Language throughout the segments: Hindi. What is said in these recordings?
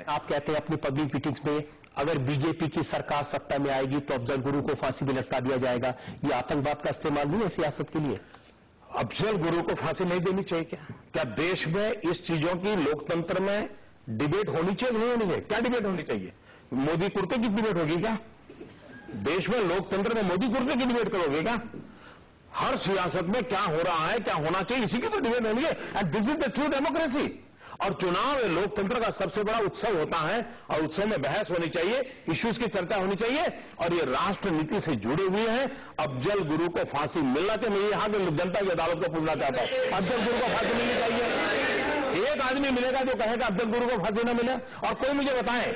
आप कहते हैं अपनी पब्लिक मीटिंग्स में अगर बीजेपी की सरकार सत्ता में आएगी तो अफजल गुरु को फांसी पे लटका दिया जाएगा। ये आतंकवाद का इस्तेमाल नहीं है सियासत के लिए? अफजल गुरु को फांसी नहीं देनी चाहिए क्या देश में इस चीजों की लोकतंत्र में डिबेट होनी चाहिए नहीं होनी चाहिए? क्या डिबेट होनी चाहिए? मोदी कुर्ते की डिबेट होगी क्या? देश में लोकतंत्र में मोदी कुर्ते की डिबेट करोगे क्या? हर सियासत में क्या हो रहा है, क्या होना चाहिए, इसी की तो डिबेट होनी है। And this is the true democracy. और चुनाव लोकतंत्र का सबसे बड़ा उत्सव होता है और उत्सव में बहस होनी चाहिए, इश्यूज की चर्चा होनी चाहिए और ये राष्ट्र नीति से जुड़े हुए हैं। अफजल गुरु को फांसी मिलना चाहिए। मैं यहां के जनता की अदालत को पूछना चाहता हूं, अफजल गुरु को फांसी मिलनी चाहिए। एक आदमी मिलेगा जो कहेगा अफजल गुरु को फांसी न मिले? और कोई मुझे बताएं,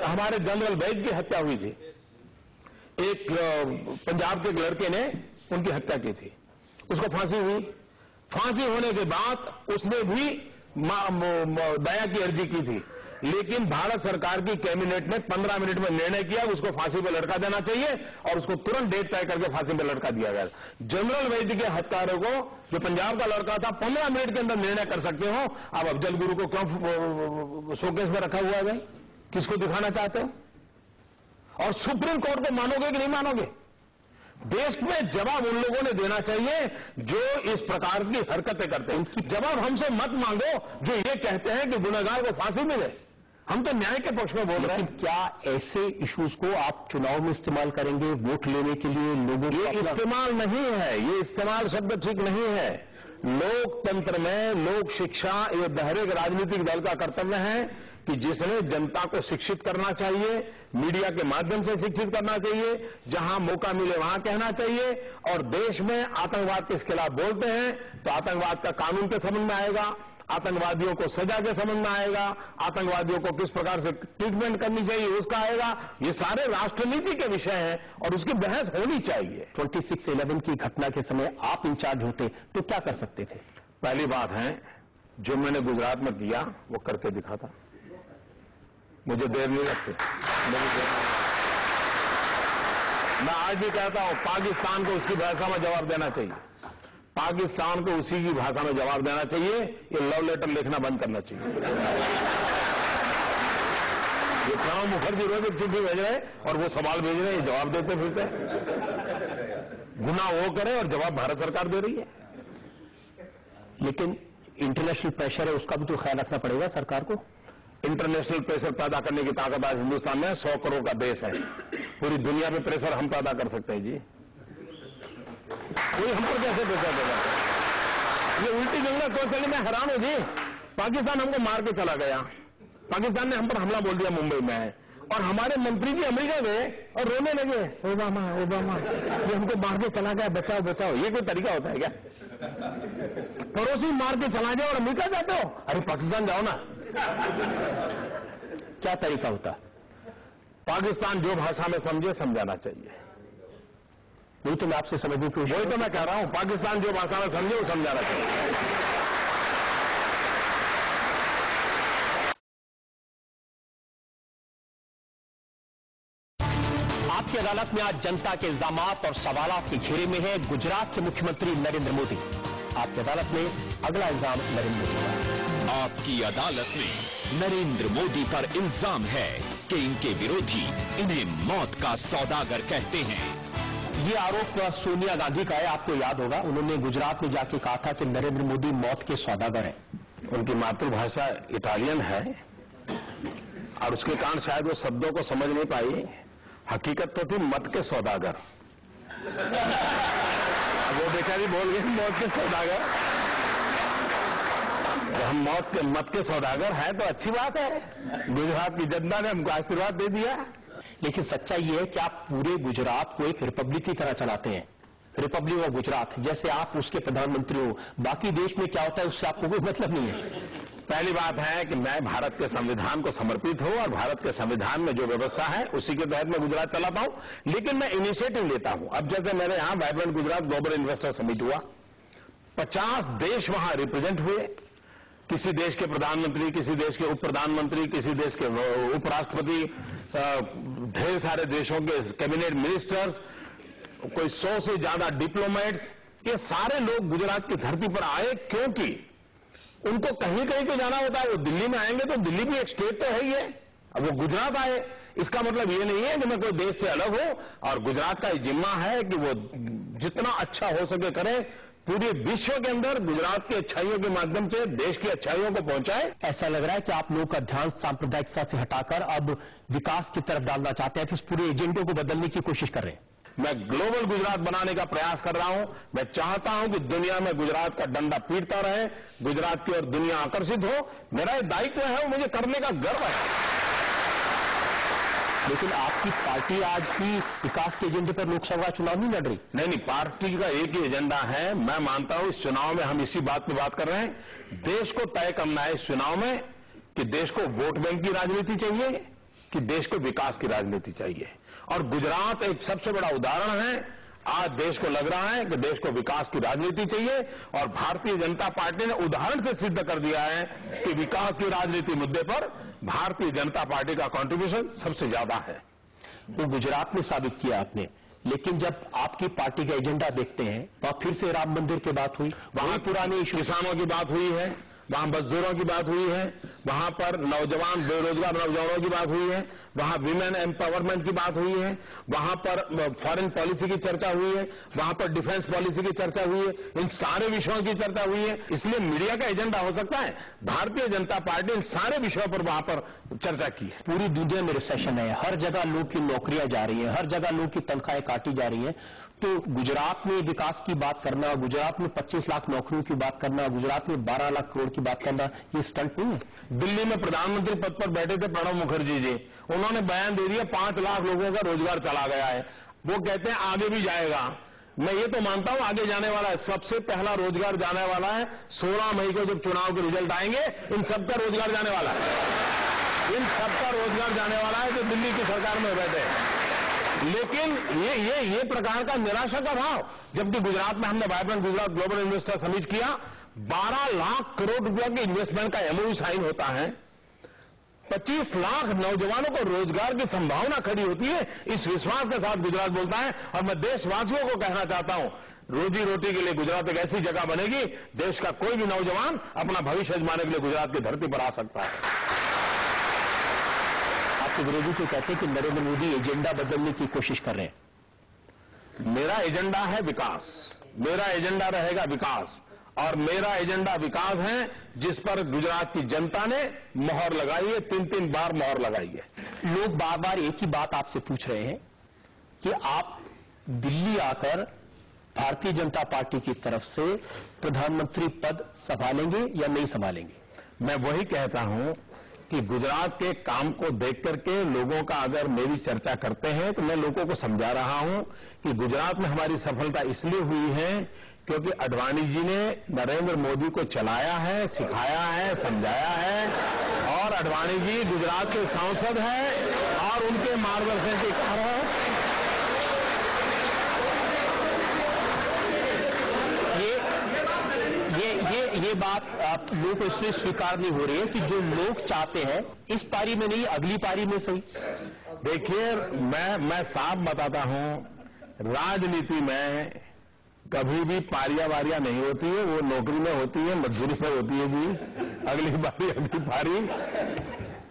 हमारे जनरल वैद की हत्या हुई थी, एक पंजाब के लड़के ने उनकी हत्या की थी, उसको फांसी हुई। फांसी होने के बाद उसने भी दया की अर्जी की थी, लेकिन भारत सरकार की कैबिनेट ने 15 मिनट में निर्णय किया उसको फांसी पर लटका देना चाहिए और उसको तुरंत डेट तय करके फांसी पर लटका दिया गया। जनरल वैद्य के हत्यारों को, जो पंजाब का लड़का था, 15 मिनट के अंदर निर्णय कर सकते हो। आप अफजल गुरु को क्यों शोकेस में रखा हुआ है? किसको दिखाना चाहते हो? और सुप्रीम कोर्ट को मानोगे कि नहीं मानोगे? देश में जवाब उन लोगों ने देना चाहिए जो इस प्रकार की हरकतें करते हैं। उनकी जवाब हमसे मत मांगो जो ये कहते हैं कि गुनहगार को फांसी मिले। हम तो न्याय के पक्ष में बोल रहे हैं। क्या ऐसे इश्यूज को आप चुनाव में इस्तेमाल करेंगे वोट लेने के लिए? लोगों को ये इस्तेमाल नहीं है, ये इस्तेमाल शब्द ठीक नहीं है। लोकतंत्र में लोक शिक्षा ये हर एक राजनीतिक दल का कर्तव्य है कि जिसने जनता को शिक्षित करना चाहिए, मीडिया के माध्यम से शिक्षित करना चाहिए, जहां मौका मिले वहां कहना चाहिए। और देश में आतंकवाद के खिलाफ बोलते हैं तो आतंकवाद का कानून के समझ में आएगा, आतंकवादियों को सजा के समझ में आएगा, आतंकवादियों को किस प्रकार से ट्रीटमेंट करनी चाहिए उसका आएगा। ये सारे राष्ट्रनीति के विषय हैं और उसकी बहस होनी चाहिए। 26/11 की घटना के समय आप इंचार्ज होते तो क्या कर सकते थे? पहली बात है, जो मैंने गुजरात में किया वो करके दिखा था। मुझे देर नहीं लगती। मैं आज भी कहता हूं, पाकिस्तान को उसकी भाषा में जवाब देना चाहिए, पाकिस्तान को उसी की भाषा में जवाब देना चाहिए। ये लव लेटर लिखना बंद करना चाहिए। ये प्रणब मुखर्जी रोज एक चिट्ठी भेज रहे हैं और वो सवाल भेज रहे हैं, जवाब देते फिरते। गुनाह वो करे और जवाब भारत सरकार दे रही है। लेकिन इंटरनेशनल प्रेशर है, उसका भी तो ख्याल रखना पड़ेगा सरकार को। इंटरनेशनल प्रेशर पैदा करने की ताकत आज हिंदुस्तान में 100 करोड़ का देश है। पूरी दुनिया में प्रेशर हम पैदा कर सकते हैं जी। कोई हम पर कैसे प्रेशर देगा? ये उल्टी जंगला क्यों चली? मैं हैरान हूं जी। पाकिस्तान हमको मार के चला गया, पाकिस्तान ने हम पर हमला बोल दिया मुंबई में, और हमारे मंत्री जी अमेरिका गए और रोने लगे, ओबामा ओबामा ये हमको मार के चला गया, बचाओ बचाओ। ये कोई तरीका होता है क्या? पड़ोसी मार के चला जाओ और अमेरिका जाते हो? अरे पाकिस्तान जाओ ना। क्या तरीका होता? पाकिस्तान जो भाषा में समझे समझाना चाहिए। वही तो मैं आपसे समझने की कोशिश, वही तो मैं कह रहा हूं, पाकिस्तान जो भाषा में समझे वो समझाना चाहिए। आपकी अदालत में आज जनता के इल्जामात और सवालात के घेरे में है गुजरात के मुख्यमंत्री नरेंद्र मोदी। आपकी अदालत में अगला इल्जाम नरेंद्र मोदी का। आपकी अदालत में नरेंद्र मोदी पर इल्जाम है कि इनके विरोधी इन्हें मौत का सौदागर कहते हैं। ये आरोप सोनिया गांधी का है। आपको याद होगा, उन्होंने गुजरात में जाके कहा था कि नरेंद्र मोदी मौत के सौदागर हैं। उनकी मातृभाषा इटालियन है और उसके कारण शायद वो शब्दों को समझ नहीं पाई। हकीकत तो थी मत के सौदागर। वो बेचारी बोल गई मौत के सौदागर। हम मत के सौदागर है तो अच्छी बात है। गुजरात की जनता ने हमको आशीर्वाद दे दिया। लेकिन सच्चाई ये है कि आप पूरे गुजरात को एक रिपब्लिक की तरह चलाते हैं, रिपब्लिक ऑफ गुजरात, जैसे आप उसके प्रधानमंत्री हो। बाकी देश में क्या होता है उससे आपको कोई मतलब नहीं है। पहली बात है कि मैं भारत के संविधान को समर्पित हूं और भारत के संविधान में जो व्यवस्था है उसी के तहत मैं गुजरात चलाता हूं। लेकिन मैं इनिशिएटिव लेता हूं। अब जैसे मेरे यहां vibrant Gujarat global investor summit हुआ, 50 देश वहां रिप्रेजेंट हुए। किसी देश के प्रधानमंत्री, किसी देश के उप प्रधानमंत्री, किसी देश के उपराष्ट्रपति, ढेर सारे देशों के कैबिनेट मिनिस्टर्स, कोई 100 से ज्यादा डिप्लोमेट्स, ये सारे लोग गुजरात की धरती पर आए क्योंकि उनको कहीं कहीं तो जाना होता है, वो दिल्ली में आएंगे तो दिल्ली भी एक स्टेट तो है ही है। अब वो गुजरात आए, इसका मतलब ये नहीं है कि मैं कोई देश से अलग हूं, और गुजरात का जिम्मा है कि वो जितना अच्छा हो सके करे, पूरे विश्व के अंदर गुजरात की अच्छाइयों के माध्यम से देश की अच्छाइयों को पहुंचाए। ऐसा लग रहा है कि आप लोगों का ध्यान सांप्रदायिकता से हटाकर अब विकास की तरफ डालना चाहते हैं, तो इस पूरे एजेंडे को बदलने की कोशिश कर रहे हैं। मैं ग्लोबल गुजरात बनाने का प्रयास कर रहा हूं। मैं चाहता हूं कि दुनिया में गुजरात का डंडा पीटता रहे, गुजरात की ओर दुनिया आकर्षित हो। मेरा ये दायित्व है, वो मुझे करने का गर्व है। लेकिन आपकी पार्टी आज भी विकास के एजेंडे पर लोकसभा चुनाव नहीं लड़ रही। नहीं, पार्टी का एक ही एजेंडा है। मैं मानता हूं इस चुनाव में हम इसी बात पे बात कर रहे हैं। देश को तय करना है इस चुनाव में कि देश को वोट बैंक की राजनीति चाहिए कि देश को विकास की राजनीति चाहिए। और गुजरात एक सबसे बड़ा उदाहरण है। आज देश को लग रहा है कि देश को विकास की राजनीति चाहिए, और भारतीय जनता पार्टी ने उदाहरण से सिद्ध कर दिया है कि विकास की राजनीति मुद्दे पर भारतीय जनता पार्टी का कंट्रीब्यूशन सबसे ज्यादा है। वो गुजरात में साबित किया आपने, लेकिन जब आपकी पार्टी का एजेंडा देखते हैं, वहां फिर से राम मंदिर की बात हुई, वहां पुराने किसानों की बात हुई है, वहां मजदूरों की बात हुई है, वहां पर नौजवान बेरोजगार नौजवानों की बात हुई है, वहां विमेन एम्पावरमेंट की बात हुई है, वहां पर फॉरेन पॉलिसी की चर्चा हुई है, वहां पर डिफेंस पॉलिसी की चर्चा हुई है। इन सारे विषयों की चर्चा हुई है। इसलिए मीडिया का एजेंडा हो सकता है, भारतीय जनता पार्टी इन सारे विषयों पर वहां पर चर्चा की है। पूरी दुनिया में रिसेशन है, हर जगह लोग की नौकरियां जा रही है, हर जगह लोग की तनख्वाहें काटी जा रही है। तो गुजरात में विकास की बात करना, गुजरात में 25 लाख नौकरियों की बात करना, गुजरात में 12 लाख करोड़ की बात करना, ये स्टंट नहीं है। दिल्ली में प्रधानमंत्री पद पर बैठे थे प्रणब मुखर्जी जी, उन्होंने बयान दे दिया 5 लाख लोगों का रोजगार चला गया है। वो कहते हैं आगे भी जाएगा। मैं ये तो मानता हूं आगे जाने वाला है। सबसे पहला रोजगार जाने वाला है 16 मई को जब चुनाव के रिजल्ट आएंगे, इन सबका रोजगार जाने वाला है। इन सबका रोजगार जाने वाला है जो दिल्ली की सरकार में बैठे हैं। लेकिन ये प्रकार का निराशा का भाव, जबकि गुजरात में हमने vibrant Gujarat global investor summit किया, 12 लाख करोड़ रुपया के इन्वेस्टमेंट का एमओयू साइन होता है, 25 लाख नौजवानों को रोजगार की संभावना खड़ी होती है। इस विश्वास के साथ गुजरात बोलता है, और मैं देशवासियों को कहना चाहता हूं, रोजी रोटी के लिए गुजरात एक ऐसी जगह बनेगी, देश का कोई भी नौजवान अपना भविष्य आजमाने के लिए गुजरात की धरती पर आ सकता है। आपके विरोधी जो कहते हैं कि नरेंद्र मोदी एजेंडा बदलने की कोशिश कर रहे हैं। मेरा एजेंडा है विकास, मेरा एजेंडा रहेगा विकास, और मेरा एजेंडा विकास है जिस पर गुजरात की जनता ने मोहर लगाई है, 3-3 बार मोहर लगाई है। लोग बार बार एक ही बात आपसे पूछ रहे हैं कि आप दिल्ली आकर भारतीय जनता पार्टी की तरफ से प्रधानमंत्री पद संभालेंगे या नहीं संभालेंगे। मैं वही कहता हूं कि गुजरात के काम को देख करके लोगों का अगर मेरी चर्चा करते हैं, तो मैं लोगों को समझा रहा हूं कि गुजरात में हमारी सफलता इसलिए हुई है क्योंकि अडवाणी जी ने नरेंद्र मोदी को चलाया है, सिखाया है, समझाया है, और अडवाणी जी गुजरात के सांसद हैं, और उनके मार्गदर्शन के कारण ये बात आप लोगों को इसलिए स्वीकार नहीं हो रही है कि जो लोग चाहते हैं इस पारी में नहीं, अगली पारी में सही। देखिए, मैं साफ बताता हूं, राजनीति में कभी भी पारियां वारियां नहीं होती है, वो नौकरी में होती है, मजदूरी में होती है जी। अगली बारी अगली पारी।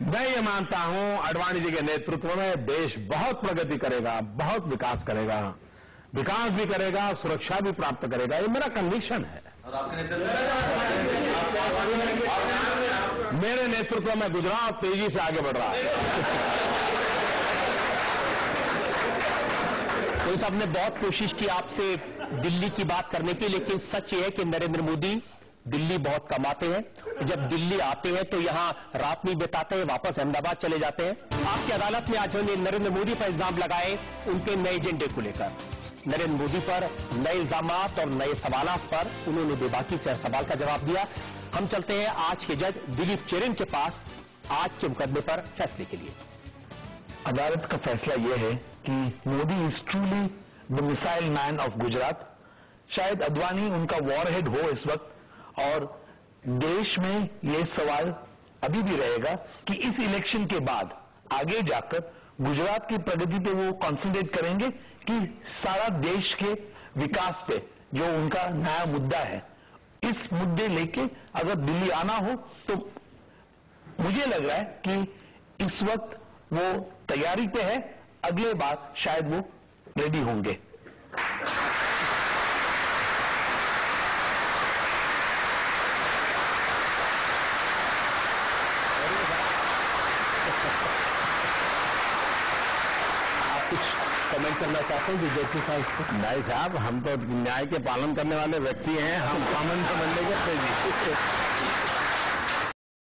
मैं ये मानता हूं अडवाणी जी के नेतृत्व में देश बहुत प्रगति करेगा, बहुत विकास करेगा, विकास भी करेगा, सुरक्षा भी प्राप्त करेगा, ये मेरा कन्विक्शन है। और आपके नेतृत्व मेरे नेतृत्व में गुजरात तेजी से आगे बढ़ रहा है। तो साहब ने बहुत कोशिश की आपसे दिल्ली की बात करने की, लेकिन सच ये है कि नरेंद्र मोदी दिल्ली बहुत कम आते हैं। जब दिल्ली आते हैं तो यहां रात नहीं बिताते हैं, वापस अहमदाबाद चले जाते हैं। आपकी अदालत में आज उन्होंने नरेंद्र मोदी पर इल्जाम लगाए उनके नए एजेंडे को लेकर। नरेंद्र मोदी पर नए इल्जामात और नए सवालों पर उन्होंने बेबाकी से सवाल का जवाब दिया। हम चलते हैं आज के जज दिलीप चेरिन के पास आज के मुकदमे पर फैसले के लिए। अदालत का फैसला यह है कि Modi is truly the missile man of Gujarat. शायद अडवाणी उनका वॉरहेड हो इस वक्त, और देश में यह सवाल अभी भी रहेगा कि इस इलेक्शन के बाद आगे जाकर गुजरात की प्रगति पे वो कॉन्सेंट्रेट करेंगे कि सारा देश के विकास पे जो उनका नया मुद्दा है, इस मुद्दे लेके अगर दिल्ली आना हो तो मुझे लग रहा है कि इस वक्त वो तैयारी पे है, अगले बार शायद वो रेडी होंगे। कुछ कमेंट करना चाहते हैं जो जेटली साहब इस पर? भाई साहब, हम तो न्याय के पालन करने वाले व्यक्ति हैं, हम कानून समझने के